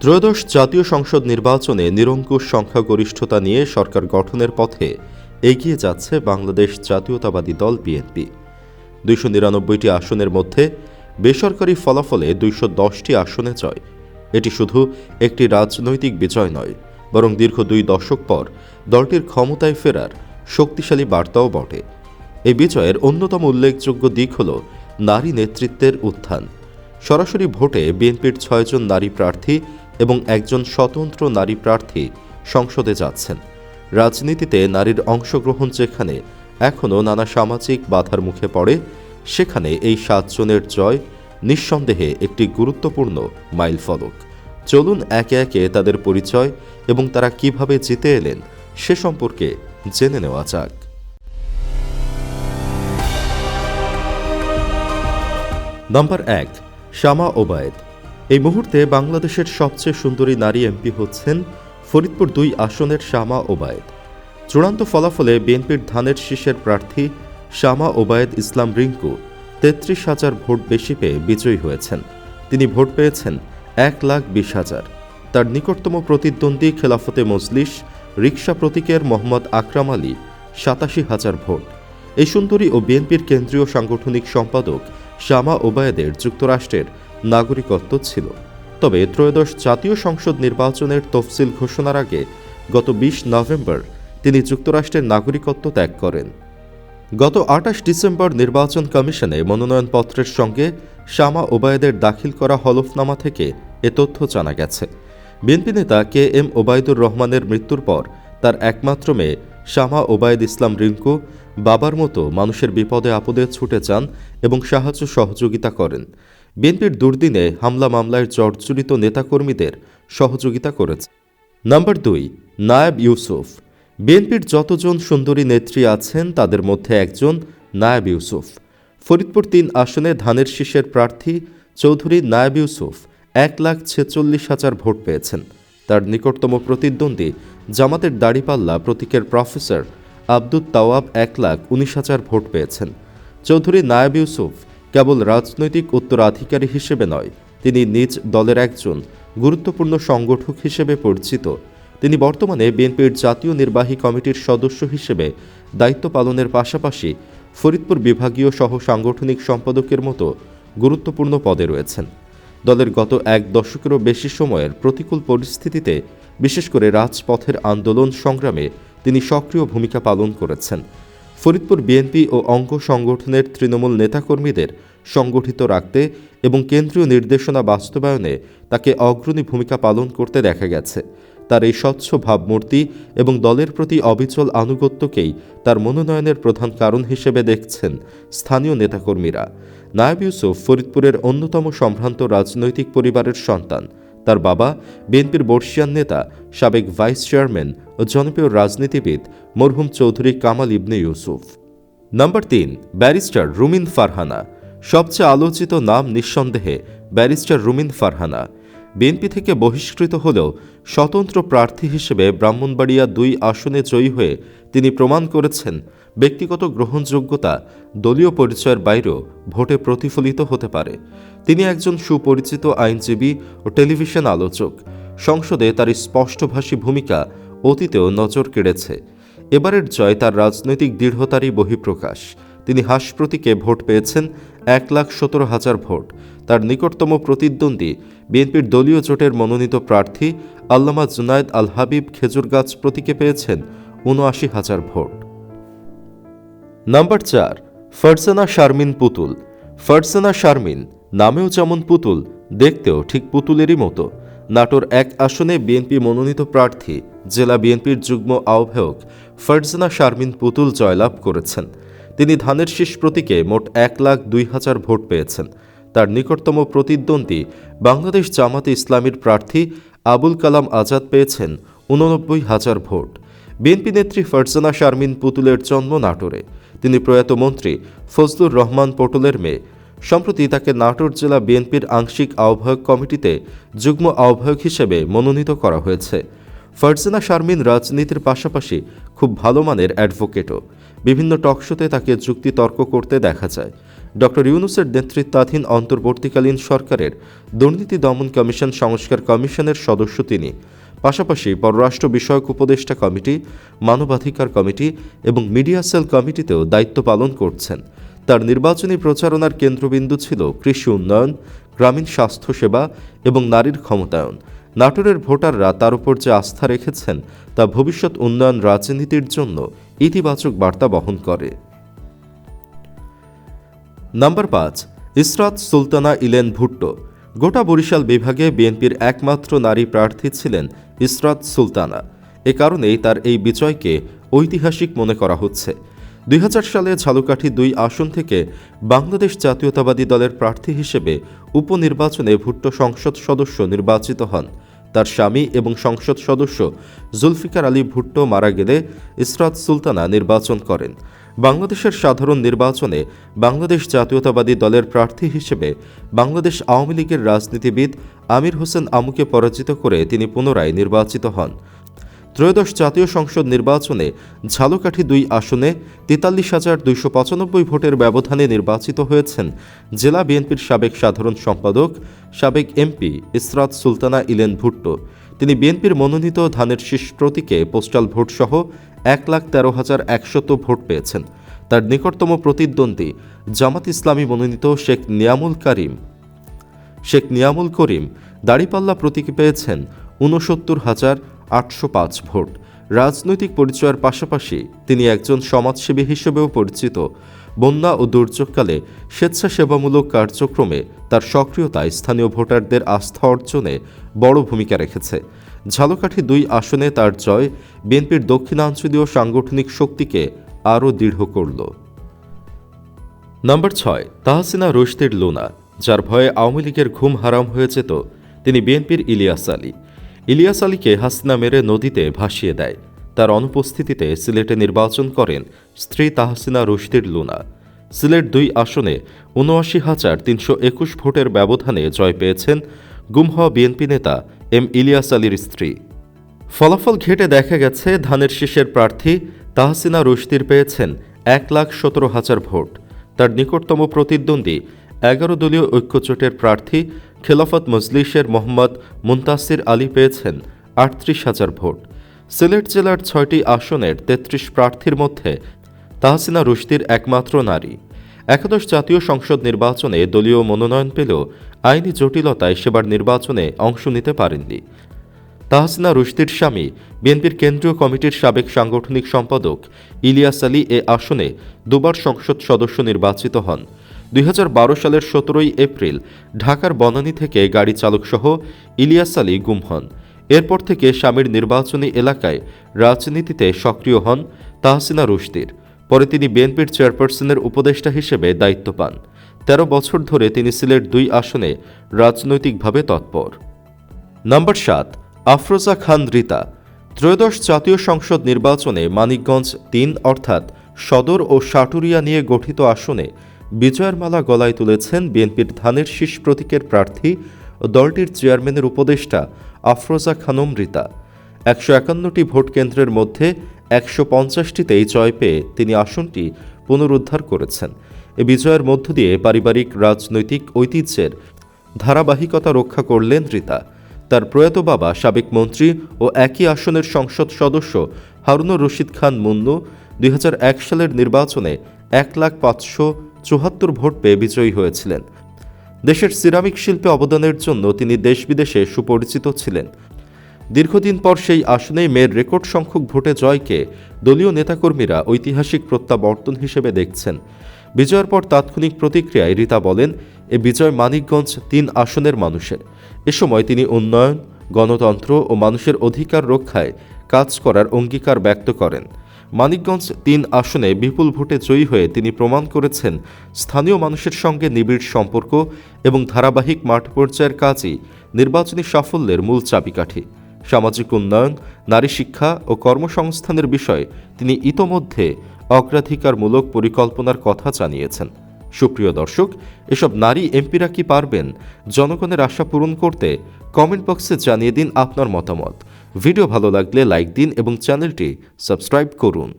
ত্রয়োদশ জাতীয় সংসদ নির্বাচনে নিরঙ্কুশ সংখ্যাগরিষ্ঠতা নিয়ে সরকার গঠনের পথে এগিয়ে যাচ্ছে বাংলাদেশ জাতীয়তাবাদী দল বিএনপি। ২৯৯টি আসনের মধ্যে বেসরকারি ফলাফলে ২১০টি আসনে জয়। এটি শুধু একটি রাজনৈতিক বিজয় নয়, বরং দীর্ঘ ২ দশক পর দলটির ক্ষমতায় ফেরার শক্তিশালী বার্তাও বটে। এই বিজয়ের অন্যতম উল্লেখযোগ্য দিক হল নারী নেতৃত্বের উত্থান। সরাসরি ভোটে বিএনপির ৬ জন নারী প্রার্থী এবং একজন স্বতন্ত্র নারী প্রার্থী সংসদে যাচ্ছেন। রাজনীতিতে নারীর অংশগ্রহণ যেখানে এখনও নানা সামাজিক বাধার মুখে পড়ে, সেখানে এই ৭ জনের জয় নিঃসন্দেহে একটি গুরুত্বপূর্ণ মাইলফলক। চলুন একে একে তাদের পরিচয় এবং তারা কিভাবে জিতে এলেন সে সম্পর্কে জেনে নেওয়া যাক। নাম্বার ১, শামা ওবায়েদ। এই মুহূর্তে বাংলাদেশের সবচেয়ে সুন্দরী নারী এমপি হচ্ছেন ফরিদপুর ২ আসনের শামা ওবায়েদ। চূড়ান্ত ফলাফলে বিএনপির ধানের শীষের প্রার্থী শামা ওবায়েদ ইসলাম রিঙ্কু ৩৩,০০০ ভোট বেশি পেয়ে বিজয়ী হয়েছেন। তিনি ভোট পেয়েছেন ১,২০,০০০। তার নিকটতম প্রতিদ্বন্দ্বী খেলাফতে মজলিস রিকশা প্রতীকের মোহাম্মদ আকরাম আলী ৮৭,০০০ ভোট। এই সুন্দরী ও বিএনপির কেন্দ্রীয় সাংগঠনিক সম্পাদক শামা ওবায়েদের যুক্তরাষ্ট্রের নাগরিকত্ব ছিল। তবে ত্রয়োদশ জাতীয় সংসদ নির্বাচনের তফসিল ঘোষণার আগে গত ২০ নভেম্বর তিনি যুক্তরাষ্ট্রের নাগরিকত্ব ত্যাগ করেন। গত ২৮ ডিসেম্বর নির্বাচন কমিশনে মনোনয়নপত্রের সঙ্গে শামা ওবায়েদের দাখিল করা হলফনামা থেকে এ তথ্য জানা গেছে। বিএনপি নেতা কে এম ওবায়দুর রহমানের মৃত্যুর পর তার একমাত্র মেয়ে শামা ওবায়েদ ইসলাম রিঙ্কু বাবার মতো মানুষের বিপদে আপদে ছুটে যান এবং সাহায্য সহযোগিতা করেন। বিএনপির দুর্দিনে হামলা মামলায় জর্জরিত নেতাকর্মীদের সহযোগিতা করেছে। নাম্বার ২, নায়েব ইউসুফ। বিএনপির যতজন সুন্দরী নেত্রী আছেন তাদের মধ্যে একজন নায়েব ইউসুফ। ফরিদপুর ৩ আসনে ধানের শীষের প্রার্থী চৌধুরী নায়েব ইউসুফ ১,৪৬,০০০ ভোট পেয়েছেন। তার নিকটতম প্রতিদ্বন্দ্বী জামাতের দাড়িপাল্লা প্রতীকের প্রফেসর আব্দুত তাওয়াব ১,১৯,০০০ ভোট পেয়েছেন। চৌধুরী নায়েব ইউসুফ কেবল রাজনৈতিক উত্তরাধিকারী হিসেবে নয়, তিনি নিজ দলের একজন গুরুত্বপূর্ণ সংগঠক হিসেবে পরিচিত। তিনি বর্তমানে বিএনপির জাতীয় নির্বাহী কমিটির সদস্য হিসেবে দায়িত্ব পালনের পাশাপাশি ফরিদপুর বিভাগীয় সহ সাংগঠনিক সম্পাদকের মতো গুরুত্বপূর্ণ পদে রয়েছেন। দলের গত ১ দশকেরও বেশি সময়ের প্রতিকূল পরিস্থিতিতে, বিশেষ করে রাজপথের আন্দোলন সংগ্রামে তিনি সক্রিয় ভূমিকা পালন করেছেন। ফরিদপুর বিএনপি ও অঙ্গ সংগঠনের তৃণমূল নেতাকর্মীদের সংগঠিত রাখতে এবং কেন্দ্রীয় নির্দেশনা বাস্তবায়নে তাকে অগ্রণী ভূমিকা পালন করতে দেখা গেছে। তার এই স্বচ্ছ ভাবমূর্তি এবং দলের প্রতি অবিচল আনুগত্যকেই তার মনোনয়নের প্রধান কারণ হিসেবে দেখছেন স্থানীয় নেতাকর্মীরা। নায়েব ইউসুফ ফরিদপুরের অন্যতম সম্ভ্রান্ত রাজনৈতিক পরিবারের সন্তান। তার বাবা বিএনপির বর্ষিয়ান নেতা, সাবেক ভাইস চেয়ারম্যান ও জনপ্রিয় রাজনীতিবিদ মরহুম চৌধুরী কামাল ইবনে ইউসুফ। নাম্বার ৩, ব্যারিস্টার রুমিন ফারহানা। সবচেয়ে আলোচিত নাম নিঃসন্দেহে ব্যারিস্টার রুমিন ফারহানা। বিএনপি থেকে বহিষ্কৃত হলেও স্বতন্ত্র প্রার্থী হিসেবে ব্রাহ্মণবাড়িয়া ২ আসনে জয়ী হয়ে তিনি প্রমাণ করেছেন ব্যক্তিগত গ্রহণযোগ্যতা দলীয় পরিচয়ের বাইরেও ভোটে প্রতিফলিত হতে পারে। তিনি একজন সুপরিচিত আইনজীবী ও টেলিভিশন আলোচক। সংসদে তার স্পষ্টভাষী ভূমিকা অতীতেও নজর কেড়েছে। এবারের জয় তার রাজনৈতিক দৃঢ়তারই বহিঃপ্রকাশ। তিনি হাস প্রতীকে ভোট পেয়েছেন ১,১৭,০০০ ভোট। তার নিকটতম প্রতিদ্বন্দ্বী বিএনপির দলীয় জোটের মনোনীত প্রার্থী আল্লামা জুনায়েদ আল হাবিব খেজুরগাছ প্রতীকে পেয়েছেন ৭৯,০০০ ভোট। নাম্বার ৪, ফারজানা শারমিন পুতুল। ফারজানা শারমিন নামেও যেমন পুতুল, দেখতেও ঠিক পুতুলেরই মতো। নাটোর ১ আসনে বিএনপি মনোনীত প্রার্থী জেলা বিএনপির যুগ্ম আহ্বায়ক ফারজানা শারমিন পুতুল জয়লাভ করেছেন। তিনি ধানের শীষ প্রতীকে মোট ১,০২,০০০ ভোট পেয়েছেন। তার নিকটতম প্রতিদ্বন্দ্বী বাংলাদেশ জামাতে ইসলামীর প্রার্থী আবুল কালাম আজাদ পেয়েছেন ৮৯,০০০ ভোট। বিএনপি নেত্রী ফারজানা শারমিন পুতুলের জন্ম নাটোরে। তিনি প্রয়াত মন্ত্রী ফজলুর রহমান পটলের মেয়ে। সম্প্রতি তাকে নাটোর জেলা বিএনপির আংশিক আহ্বায়ক কমিটিতে যুগ্ম আহ্বায়ক হিসেবে মনোনীত করা হয়েছে। ফারজানা শারমিন রাজনীতির পাশাপাশি খুব ভালো মানের অ্যাডভোকেটও। বিভিন্ন টকশোতে তাকে যুক্তিতর্ক করতে দেখা যায়। ডক্টর ইউনূসের নেতৃত্বাধীন অন্তর্বর্তীকালীন সরকারের দুর্নীতি দমন কমিশন সংস্কার কমিশনের সদস্য তিনি। পাশাপাশি পররাষ্ট্র বিষয়ক উপদেষ্টা কমিটি, মানবাধিকার কমিটি এবং মিডিয়া সেল কমিটিতেও দায়িত্ব পালন করছেন। তার নির্বাচনী প্রচারণার কেন্দ্রবিন্দু ছিল কৃষি উন্নয়ন, গ্রামীণ স্বাস্থ্যসেবা এবং নারীর ক্ষমতায়ন। নাটোরের ভোটাররা তার উপর যে আস্থা রেখেছেন তা ভবিষ্যৎ উন্নয়ন রাজনীতির জন্য ইতিবাচক বার্তা বহন করে। Number 5, Israt Sultana Elon Bhutto. গোটা বরিশাল বিভাগে বিএনপির একমাত্র নারী প্রার্থী ছিলেন ইসরাত সুলতানা। এ কারণেই তার এই বিজয়কে ঐতিহাসিক মনে করা হচ্ছে। 2000 সালে ঝালকাঠি 2 আসন থেকে বাংলাদেশ জাতীয়তাবাদী দলের প্রার্থী হিসেবে উপনির্বাচনে ভুট্টো সংসদ সদস্য নির্বাচিত হন। তার স্বামী এবং সংসদ সদস্য জুলফিকার আলী ভুট্টো মারা গেলে ইসরাত সুলতানা নির্বাচন করেন। বাংলাদেশের সাধারণ নির্বাচনে বাংলাদেশ জাতীয়তাবাদী দলের প্রার্থী হিসেবে বাংলাদেশ আওয়ামী লীগের রাজনীতিবিদ আমির হোসেন আমুকে পরাজিত করে তিনি পুনরায় নির্বাচিত হন। ত্রয়োদশ জাতীয় সংসদ নির্বাচনে ঝালকাঠি 2 আসনে 43,295 ভোটের ব্যবধানে নির্বাচিত হয়েছেন জেলা বিএনপির সাবেক সাধারণ সম্পাদক, সাবেক এমপি ইসরাত সুলতানা ইলেন ভুট্টো। তিনি বিএনপির মনোনীত ধানের শীষ প্রতীকে পোস্টাল ভোটসহ 1,13,100 ভোট পেয়েছেন। তার নিকটতম প্রতিদ্বন্দ্বী জামাত ইসলামী মনোনীত শেখ নিয়ামুল করিম দাড়িপাল্লা প্রতীকে পেয়েছেন 69,805 ভোট। রাজনৈতিক পরিচয়ের পাশাপাশি তিনি একজন সমাজসেবী হিসেবেও পরিচিত। বন্যা ও দুর্যোগকালে স্বেচ্ছাসেবামূলক কার্যক্রমে তার সক্রিয়তা স্থানীয় ভোটারদের আস্থা অর্জনে বড় ভূমিকা রেখেছে। ঝালকাঠি 2 আসনে তার জয় বিএনপির দক্ষিণাঞ্চলীয় সাংগঠনিক শক্তিকে আরও দৃঢ় করল। নাম্বার 6, তাহসিনা রশিদের লুনা। যার ভয়ে আওয়ামী লীগের ঘুম হারাম হয়ে যেত তিনি বিএনপির ইলিয়াস আলী। ইলিয়াস আলীকে হাসিনা মেরে নদীতে ভাসিয়ে দেয়। তার অনুপস্থিতিতে সিলেটে নির্বাচন করেন স্ত্রী তাহসিনা রশিদের লুনা। সিলেট 2 আসনে ৭৯,৩২১ ভোটের ব্যবধানে জয় পেয়েছেন গুম হওয়া বিএনপি নেতা এম ইলিয়াস আলীর স্ত্রী। ফলাফল ঘেটে দেখা গেছে ধানের শীষের প্রার্থী তাহসিনা রশিদ পেয়েছেন 1,17,000 ভোট। তার নিকটতম প্রতিদ্বন্দ্বী 11 দলীয় ঐক্যজোটের প্রার্থী খেলাফত মজলিসের মোহাম্মদ মুনতাসির আলী পেয়েছেন 38,000 ভোট। সিলেট জেলার 6টি আসনের 33 প্রার্থীর মধ্যে তাহসিনা রশিদ একমাত্র নারী। একাদশ জাতীয় সংসদ নির্বাচনে দলীয় মনোনয়ন পেলেও আইনি জটিলতায় সেবার নির্বাচনে অংশ নিতে পারেননি। তাহসিনা রশিদের স্বামী বিএনপির কেন্দ্রীয় কমিটির সাবেক সাংগঠনিক সম্পাদক ইলিয়াস আলী এ আসনে 2 বার সংসদ সদস্য নির্বাচিত হন। 2012 সালের 17 এপ্রিল ঢাকার বনানী থেকে গাড়ি চালকসহ ইলিয়াস আলী গুম হন। এরপর থেকে স্বামীর নির্বাচনী এলাকায় রাজনীতিতে সক্রিয় হন তাহসিনা রশিদ। পরে তিনি বিএনপির চেয়ারপারসনের উপদেষ্টা হিসেবে দায়িত্ব পান। 13 বছর ধরে তিনি সিলেট 2 আসনে রাজনৈতিকভাবে তৎপর। নাম্বার 7, আফরোজা খান রিতা। ত্রয়োদশ জাতীয় সংসদ নির্বাচনে মানিকগঞ্জ 3 অর্থাৎ সদর ও সাটুরিয়া নিয়ে গঠিত আসনে বিজয়ের মালা গলায় তুলেছেন বিএনপির ধানের শীষ প্রতীকের প্রার্থী ও দলটির চেয়ারম্যানের উপদেষ্টা আফরোজা খানম রিতা। 151টি ভোট কেন্দ্রের মধ্যে 150টিতেই জয় পেয়ে তিনি আসনটি পুনরুদ্ধার করেছেন। এ বিজয়ের মধ্য দিয়ে পারিবারিক রাজনৈতিক ঐতিহ্যের ধারাবাহিকতা রক্ষা করলেন রিতা। তার প্রয়াত বাবা সাবেক মন্ত্রী ও একই আসনের সংসদ সদস্য হারুনুর রশিদ খান মুন্নু 2001 সালের নির্বাচনে 1,574 ভোট পেয়ে বিজয়ী হয়েছিলেন। দেশের সিরামিক শিল্পে অবদানের জন্য তিনি দেশ বিদেশে সুপরিচিত ছিলেন। দীর্ঘদিন পর সেই আসনেই মেয়ের রেকর্ড সংখ্যক ভোটে জয়কে দলীয় নেতাকর্মীরা ঐতিহাসিক প্রত্যাবর্তন হিসেবে দেখছেন। বিজয়ের পর তাৎক্ষণিক প্রতিক্রিয়ায় রিতা বলেন, এ বিজয় মানিকগঞ্জ 3 আসনের মানুষের। এ সময় তিনি উন্নয়ন, গণতন্ত্র ও মানুষের অধিকার রক্ষায় কাজ করার অঙ্গীকার ব্যক্ত করেন। মানিকগঞ্জ 3 আসনে বিপুল ভোটে জয়ী হয়ে তিনি প্রমাণ করেছেন স্থানীয় মানুষের সঙ্গে নিবিড় সম্পর্ক এবং ধারাবাহিক মাঠ পর্যায়ের কাজই নির্বাচনী সাফল্যের মূল চাবিকাঠি। সামাজিক উন্নয়ন, নারী শিক্ষা ও কর্মসংস্থানের বিষয়ে তিনি ইতোমধ্যে অগ্রাধিকারমূলক পরিকল্পনার কথা জানিয়েছেন। সুপ্রিয় দর্শক, এসব নারী এমপিরা কি পারবেন জনগণের আশা পূরণ করতে? কমেন্ট বক্সে জানিয়ে দিন আপনার মতামত। ভিডিও ভালো লাগলে লাইক দিন এবং চ্যানেলটি সাবস্ক্রাইব করুন।